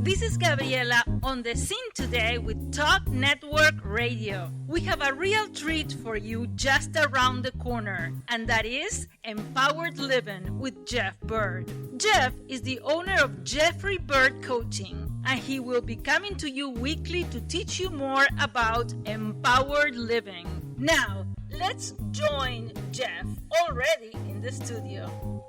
This is Gabriela on the scene today with Talk Network Radio. We have a real treat for you just around the corner, and that is Empowered Living with Jeff Byrd. Jeff is the owner of Jeffrey Byrd Coaching, and he will be coming to you weekly to teach you more about empowered living. Now, let's join Jeff already in the studio.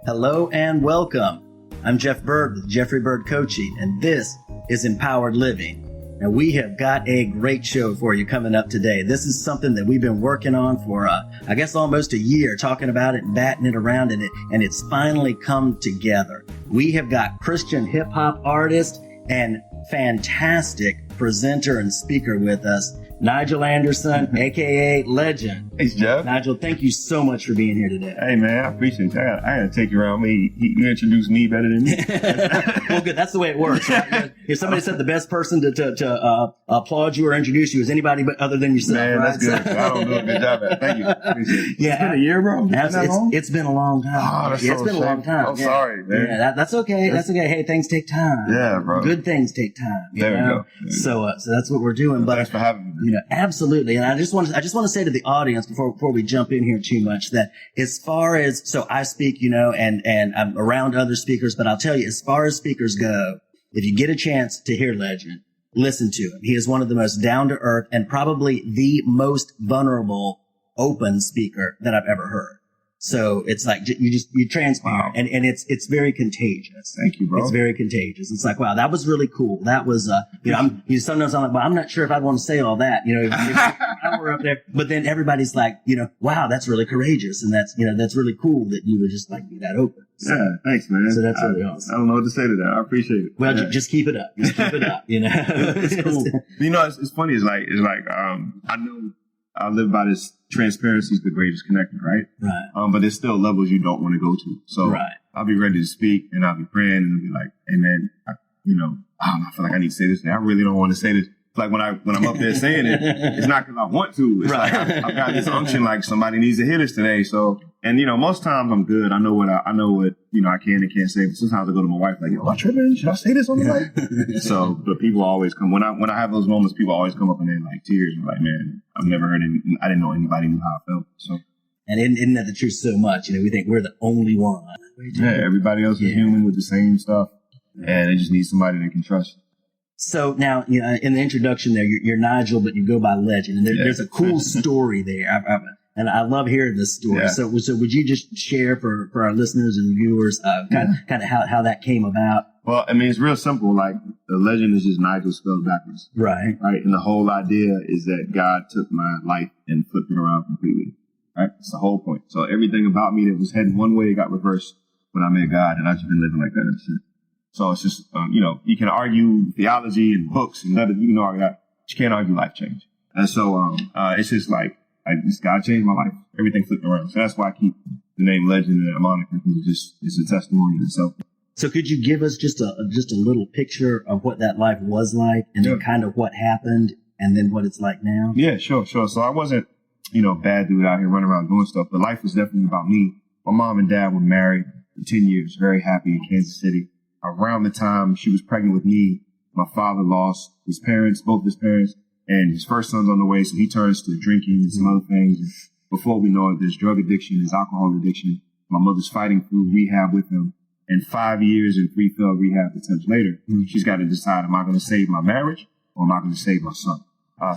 Hello and welcome. I'm Jeff Byrd with Jeffrey Byrd Coaching, and this is Empowered Living. And we have got a great show for you coming up today. This is something that we've been working on for, I guess, almost a year, talking about it and batting it around, and it's finally come together. We have got Christian hip-hop artist and fantastic presenter and speaker with us, Nigel Anderson, a.k.a. Legin. Thanks, Jeff. Nigel, thank you so much for being here today. Hey, man, I appreciate it. I got to take you around me. You introduced me better than me. Well, good. That's the way it works, right? If somebody said the best person to applaud you or introduce you is anybody but other than yourself, man, right? That's good. I don't do a good job at it. Thank you. Appreciate it. Yeah. It's been a year, bro? It's been a long time. Oh, that's It's so been a long time. I'm sorry, man. Yeah, that's okay. That's okay. Hey, things take time. Yeah, bro. Good things take time. There we go. So that's what we're doing. But thanks for having me. Absolutely. And I just want to say to the audience before we jump in here too much that as far as, so I speak, and I'm around other speakers, but I'll tell you, as far as speakers go, if you get a chance to hear Legin, listen to him. He is one of the most down to earth and probably the most vulnerable open speaker that I've ever heard. So it's like you transpire, and it's very contagious. Thank you, bro. It's very contagious. It's like, wow, that was really cool. That was, sometimes I'm like, well, I'm not sure if I'd want to say all that, if we're up there, but then everybody's like, wow, that's really courageous, and that's really cool that you would just like be that open. So, yeah, thanks, man. So that's really awesome. I don't know what to say to that. I appreciate it. Well, just keep it up. Just keep it up. It's cool. It's funny. It's like I know I live by this. Transparency is the greatest connector, right? Right. But there's still levels you don't want to go to. So right. I'll be ready to speak, and I'll be praying, and I'll be like, hey, man, I feel like I need to say this. I really don't want to say this. It's like when I'm up there saying it, it's not because I want to. It's right. Like I've got this unction, like somebody needs to hear this today. So, and most times I'm good. I know what I can and can't say. But sometimes I go to my wife like, yo, am I tripping? Should I say this on the mic? So, but people always come when I have those moments. People always come up and they're like tears. I'm like, man, I've never heard it. I didn't know anybody knew how I felt. So, and isn't that the truth so much? We think we're the only one. Yeah, everybody else is human with the same stuff, and they just need somebody they can trust. So now, in the introduction there, you're Nigel, but you go by Legin, and there's a cool story there, and I love hearing this story. Yeah. So would you just share for our listeners and viewers, kind of how that came about? Well, it's real simple. Like the Legin is just Nigel spelled backwards, right? Right, and the whole idea is that God took my life and flipped it around completely. Right, that's the whole point. So everything about me that was heading one way got reversed when I met God, and I've just been living like that ever since. So it's just, you can argue theology and books and you can argue that, but you can't argue life change. And so, it's just like, God changed my life. Everything flipped around. So that's why I keep the name Legin and that moniker, because it's a testimony in itself. So could you give us just a little picture of what that life was like and then kind of what happened and then what it's like now? Yeah, sure. So I wasn't, bad dude out here running around doing stuff, but life was definitely about me. My mom and dad were married for 10 years, very happy in Kansas City. Around the time she was pregnant with me, my father lost his parents, both his parents, and his first son's on the way, so he turns to drinking and some other things. And before we know it, there's drug addiction, there's alcohol addiction. My mother's fighting through rehab with him. And 5 years and 3 failed rehab attempts later, she's got to decide, am I going to save my marriage or am I going to save my son?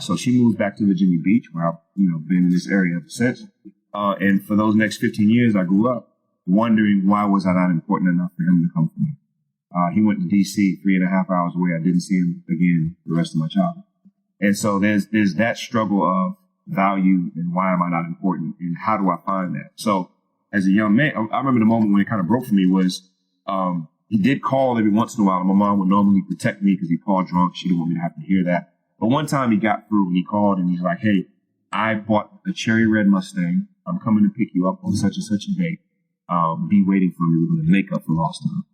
So she moved back to Virginia Beach, where I've been in this area ever since. And for those next 15 years, I grew up wondering why was I not important enough for him to come for me. He went to D.C. 3.5 hours away. I didn't see him again the rest of my childhood. And so there's that struggle of value and why am I not important and how do I find that? So as a young man, I remember the moment when it kind of broke for me was he did call every once in a while. My mom would normally protect me because he called drunk. She didn't want me to have to hear that. But one time he got through and he called and he's like, hey, I bought a cherry red Mustang. I'm coming to pick you up on such and such a date. Be waiting for me. We're going to make up for lost time.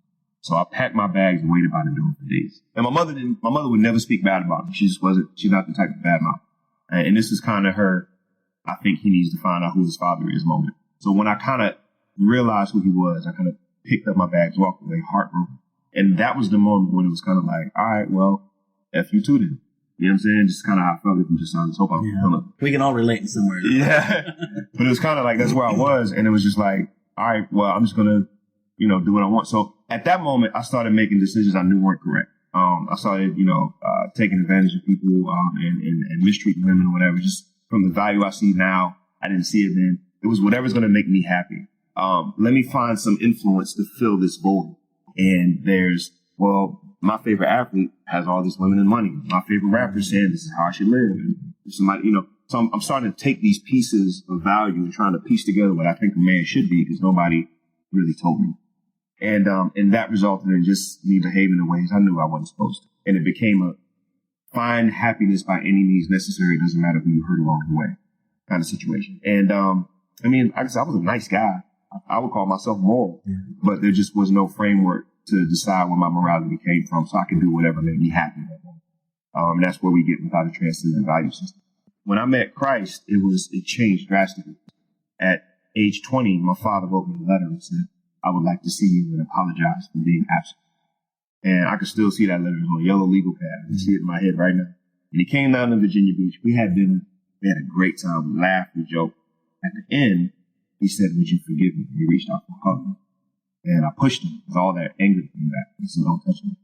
So I packed my bags and waited by the door for days. And my mother would never speak bad about me. She's not the type of bad mom. And this is kind of her, I think he needs to find out who his father is moment. So when I kind of realized who he was, I kind of picked up my bags, walked away, heartbroken. And that was the moment when it was kind of like, all right, well, F you too then. You know what I'm saying? Just kind of how I felt. Just hope I'm feeling. We can all relate in somewhere. Yeah. But it was kind of like, that's where I was. And it was just like, all right, well, I'm just going to, do what I want. So at that moment, I started making decisions I knew weren't correct. I started, taking advantage of people, and mistreating women or whatever. Just from the value I see now, I didn't see it then. It was whatever's going to make me happy. Let me find some influence to fill this void. And there's, my favorite athlete has all these women and money. My favorite rapper saying this is how I should live. And somebody, so I'm starting to take these pieces of value and trying to piece together what I think a man should be, because nobody really told me. And that resulted in just me behaving in ways I knew I wasn't supposed to. And it became a find happiness by any means necessary. It doesn't matter who you hurt along the way kind of situation. And, like I said, I was a nice guy. I would call myself moral, but there just was no framework to decide where my morality came from, so I could do whatever made me happy. And that's where we get without a transcendent value system. When I met Christ, it changed drastically. At age 20, my father wrote me a letter and said, I would like to see you and apologize for being absent. And I can still see that letter on a yellow legal pad. I can see it in my head right now. And he came down to Virginia Beach. We had dinner. We had a great time. We laughed, we joked. At the end, he said, would you forgive me? He reached out for a hug. And I pushed him because all that anger came back. He said, don't touch me.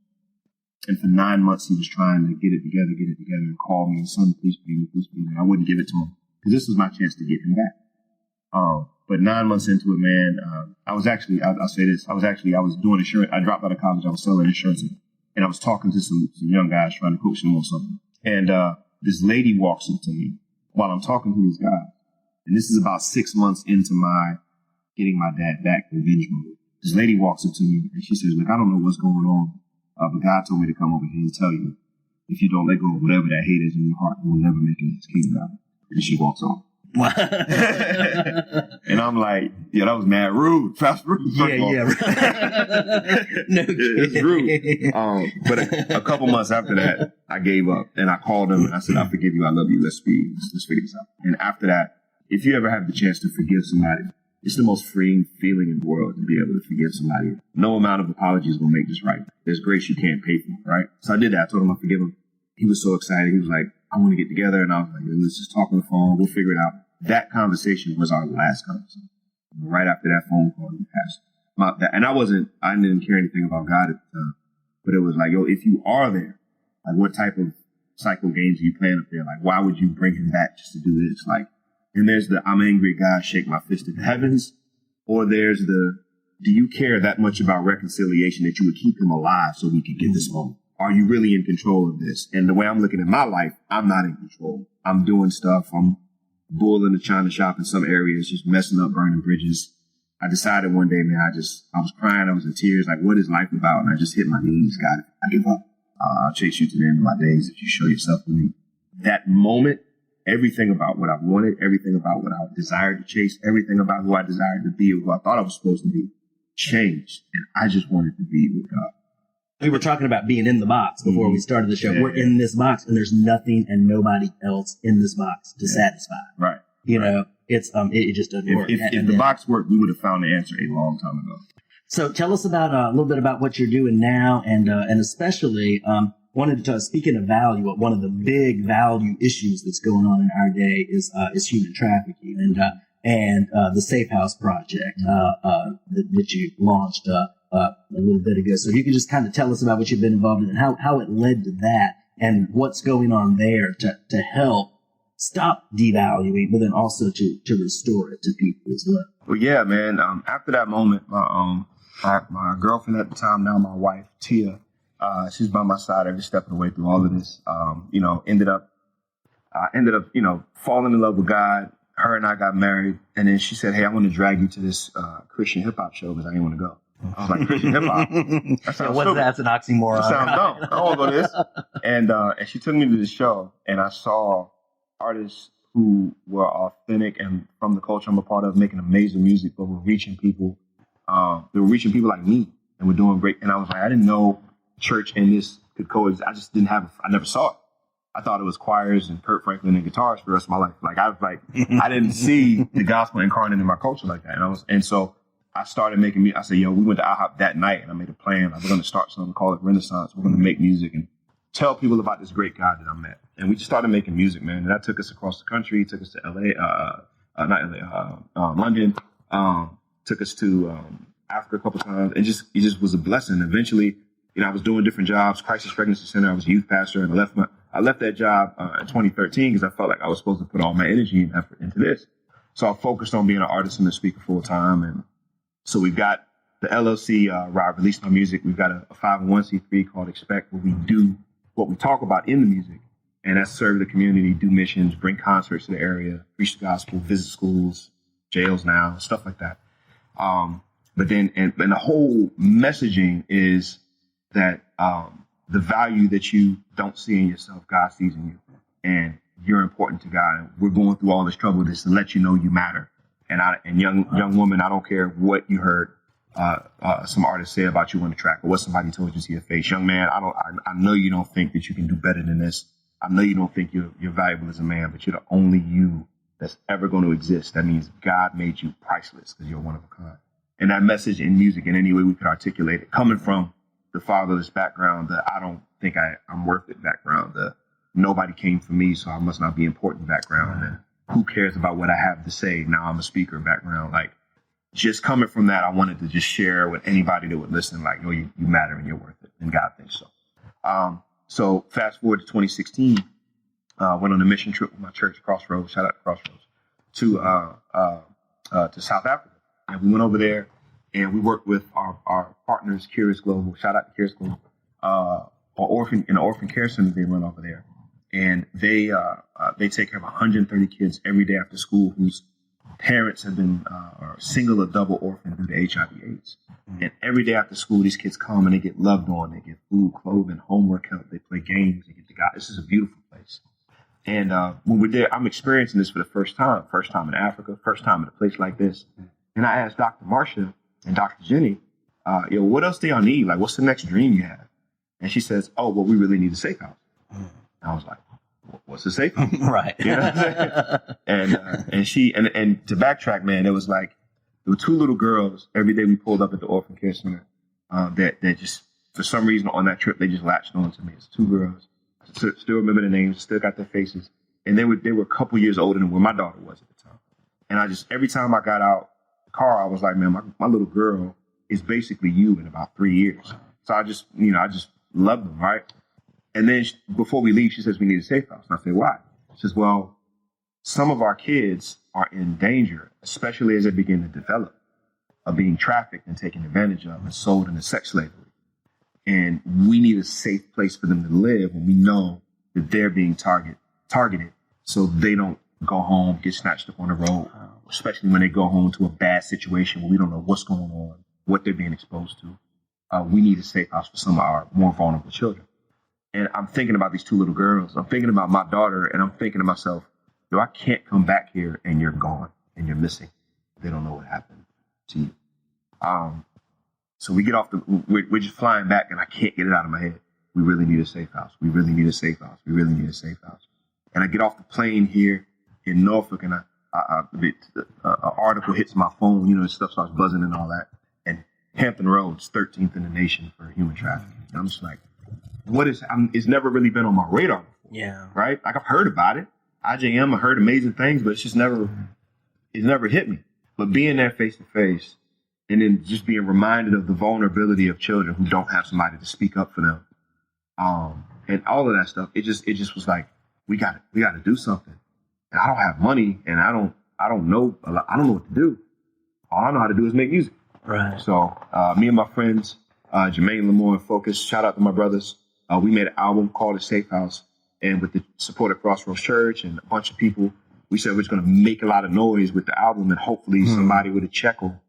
And for 9 months, he was trying to get it together, and call me, and son, please be me. And I wouldn't give it to him because this was my chance to get him back. But 9 months into it, man, I'll say this. I was doing insurance. I dropped out of college. I was selling insurance, and I was talking to some young guys trying to coach them on something. And this lady walks up to me while I'm talking to these guys. And this is about 6 months into my getting my dad back to revenge mode. This lady walks up to me and she says, look, I don't know what's going on, but God told me to come over here and tell you, if you don't let go of whatever that hate is in your heart, you will never make it in his kingdom out. And she walks off. And I'm like, yeah, that was mad rude. Fast rude. Yeah. No, it's rude. But a couple months after that, I gave up and I called him and I said, I forgive you. I love you. Let's figure this out. And after that, if you ever have the chance to forgive somebody, it's the most freeing feeling in the world to be able to forgive somebody. No amount of apologies will make this right. There's grace you can't pay for, right? So I did that. I told him I forgive him. He was so excited. He was like, I want to get together. And I was like, let's just talk on the phone. We'll figure it out. That conversation was our last conversation. Right after that phone call, he passed. And I didn't care anything about God at the time. But it was like, yo, if you are there, like what type of psycho games are you playing up there? Like, why would you bring him back just to do this? Like, and there's the I'm angry at God, shake my fist at the heavens. Or there's the, do you care that much about reconciliation that you would keep him alive so we could get this moment? Are you really in control of this? And the way I'm looking at my life, I'm not in control. I'm doing stuff. I'm bulling the China shop in some areas, just messing up, burning bridges. I decided one day, man, I was crying. I was in tears. Like, what is life about? And I just hit my knees. God, I give up. I'll chase you to the end of my days if you show yourself to me. That moment, everything about what I wanted, everything about what I desired to chase, everything about who I desired to be, who I thought I was supposed to be, changed. And I just wanted to be with God. We were talking about being in the box before we started the show. Yeah, we're in this box and there's nothing and nobody else in this box to satisfy. Right. You know, it's, it just doesn't work. If the box worked, we would have found the answer a long time ago. So tell us about, a little bit about what you're doing now and especially, wanted to, speaking of value, one of the big value issues that's going on in our day is human trafficking and the Safe House Project, that you launched, a little bit ago. So if you could just kind of tell us about what you've been involved in and how it led to that and what's going on there to help stop devaluing, but then also to restore it to people as well. Well, yeah, man. After that moment, my girlfriend at the time, now my wife, Tia, she's by my side every step of the way through all of this. Ended up, falling in love with God. Her and I got married. And then she said, hey, I want to drag you to this Christian hip hop show because I didn't want to go. I was like, Christian hip hop? That sounds stupid. That's an oxymoron. That sounds dumb. I don't want to go to this. And she took me to the show and I saw artists who were authentic and from the culture I'm a part of, making amazing music, but were reaching people. They were reaching people like me and were doing great. And I was like, I didn't know church and this could coexist. I just didn't I never saw it. I thought it was choirs and Kurt Franklin and guitars for the rest of my life. Like I was like, I didn't see the gospel incarnate in my culture like that. And so I started making music. I said, we went to IHOP that night and I made a plan. We're going to start something, call it Renaissance. We're going to make music and tell people about this great guy that I met. And we just started making music, man. And that took us across the country, took us to London, took us to Africa a couple times. And it just was a blessing. Eventually, I was doing different jobs, crisis pregnancy center. I was a youth pastor, and I left that job in 2013 because I felt like I was supposed to put all my energy and effort into this. So I focused on being an artist and a speaker full time. And so we've got the LLC where I released my music. We've got a 501c3 called Expect, where we do what we talk about in the music, and that's serve the community, do missions, bring concerts to the area, preach the gospel, visit schools, jails now, stuff like that. But then, and the whole messaging is that the value that you don't see in yourself, God sees in you, and you're important to God. And we're going through all this trouble just to let you know you matter. And young woman, I don't care what you heard some artists say about you on the track or what somebody told you to your face. Young man, I know you don't think that you can do better than this. I know you don't think you're valuable as a man, but you're the only you that's ever going to exist. That means God made you priceless because you're one of a kind. And that message in music, in any way we could articulate it, coming from the fatherless background, the I don't think I'm worth it background, the nobody came for me, so I must not be important background, and who cares about what I have to say? Now I'm a speaker background. Like, just coming from that, I wanted to just share with anybody that would listen, like, you matter and you're worth it, and God thinks so. So fast forward to 2016, went on a mission trip with my church, Crossroads, shout out to Crossroads, to South Africa. And we went over there and we worked with our partners, Curious Global, shout out to Curious Global, in an orphan care center they run over there. And they take care of 130 kids every day after school whose parents have been single or double orphaned due to HIV/AIDS. And every day after school, these kids come and they get loved on. They get food, clothing, homework help. They play games. They get to God. This is a beautiful place. And when we're there, I'm experiencing this for the first time in Africa, first time in a place like this. And I asked Dr. Marcia and Dr. Jenny, what else do y'all need? Like, what's the next dream you have? And she says, we really need a safe house. And I was like, what's a safe house? Right. You know what I'm saying? And to backtrack, man, there were two little girls every day we pulled up at the orphan care center that just, for some reason on that trip, they just latched on to me. It's two girls. I still remember their names, still got their faces. And they were a couple years older than where my daughter was at the time. And every time I got out the car, I was like, man, my little girl is basically you in about 3 years. So I just loved them, right? And then before we leave, she says, we need a safe house. And I say, why? She says, well, some of our kids are in danger, especially as they begin to develop, of being trafficked and taken advantage of and sold into sex slavery. And we need a safe place for them to live when we know that they're being targeted so they don't go home, get snatched up on the road, especially when they go home to a bad situation where we don't know what's going on, what they're being exposed to. We need a safe house for some of our more vulnerable children. And I'm thinking about these two little girls. I'm thinking about my daughter, and I'm thinking to myself, I can't come back here and you're gone and you're missing. They don't know what happened to you. So we get off we're just flying back, and I can't get it out of my head. We really need a safe house. We really need a safe house. We really need a safe house. And I get off the plane here in Norfolk, and an article hits my phone, stuff starts buzzing and all that. And Hampton Roads, 13th in the nation for human trafficking. And I'm just like, it's never really been on my radar before. Yeah. Right? Like, I've heard about it. I've heard amazing things, but it's never hit me. But being there face to face, and then just being reminded of the vulnerability of children who don't have somebody to speak up for them, and all of that stuff, it just was like, we got to do something. And I don't have money, and I don't know what to do. All I know how to do is make music. Right. So me and my friends, Jermaine, Lamore, and Focus, shout out to my brothers. We made an album called A Safe House, and with the support of Crossroads Church and a bunch of people, we said we're just going to make a lot of noise with the album, and hopefully somebody with a check will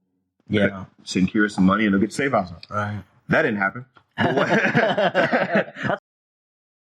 send Kira some money and they'll get the safe house. Right. That didn't happen.